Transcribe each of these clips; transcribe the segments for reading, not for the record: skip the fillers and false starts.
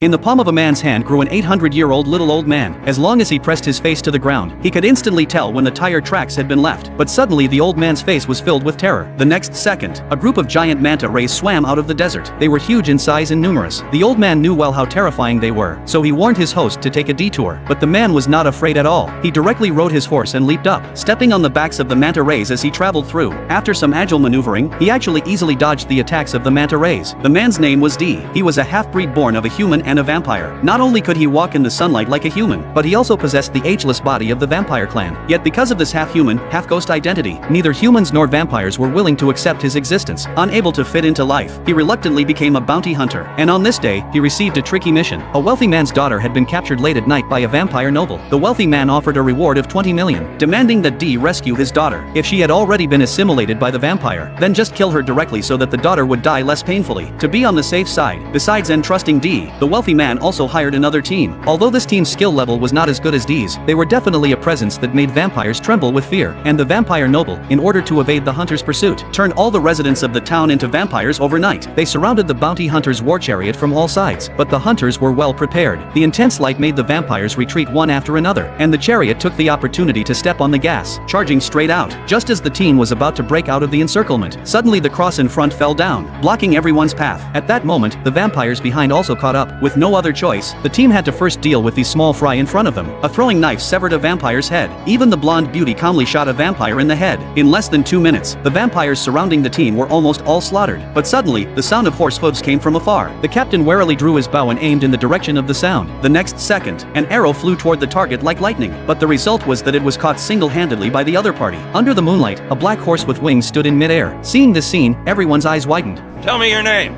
In the palm of a man's hand grew an 800-year-old little old man. As long as he pressed his face to the ground, he could instantly tell when the tire tracks had been left. But suddenly the old man's face was filled with terror. The next second, a group of giant manta rays swam out of the desert. They were huge in size and numerous. The old man knew well how terrifying they were, so he warned his host to take a detour. But the man was not afraid at all. He directly rode his horse and leaped up, stepping on the backs of the manta rays as he traveled through. After some agile maneuvering, he actually easily dodged the attacks of the manta rays. The man's name was D. He was a half-breed born of a human and a vampire. Not only could he walk in the sunlight like a human, but he also possessed the ageless body of the vampire clan. Yet because of this half-human, half-ghost identity, neither humans nor vampires were willing to accept his existence. Unable to fit into life, he reluctantly became a bounty hunter. And on this day, he received a tricky mission. A wealthy man's daughter had been captured late at night by a vampire noble. The wealthy man offered a reward of 20 million, demanding that D rescue his daughter. If she had already been assimilated by the vampire, then just kill her directly so that the daughter would die less painfully. To be on the safe side, besides entrusting D, the wealthy man also hired another team. Although this team's skill level was not as good as D's, they were definitely a presence that made vampires tremble with fear. And the vampire noble, in order to evade the hunter's pursuit, turned all the residents of the town into vampires overnight. They surrounded the bounty hunter's war chariot from all sides, but the hunters were well prepared. The intense light made the vampires retreat one after another, and the chariot took the opportunity to step on the gas, charging straight out. Just as the team was about to break out of the encirclement, suddenly the cross in front fell down, blocking everyone's path. At that moment, the vampires behind also caught up. With no other choice, the team had to first deal with the small fry in front of them. A throwing knife severed a vampire's head. Even the blonde beauty calmly shot a vampire in the head. In less than 2 minutes, the vampires surrounding the team were almost all slaughtered. But suddenly, the sound of horse hooves came from afar. The captain warily drew his bow and aimed in the direction of the sound. The next second, an arrow flew toward the target like lightning. But the result was that it was caught single-handedly by the other party. Under the moonlight, a black horse with wings stood in midair. Seeing this scene, everyone's eyes widened. Tell me your name.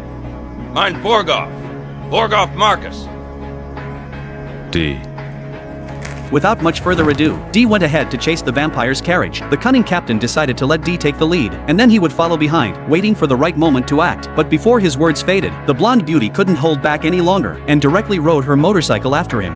Mine's Borgoff. Borgoff Marcus. D. Without much further ado, D went ahead to chase the vampire's carriage. The cunning captain decided to let D take the lead, and then he would follow behind, waiting for the right moment to act. But before his words faded, the blonde beauty couldn't hold back any longer, and directly rode her motorcycle after him.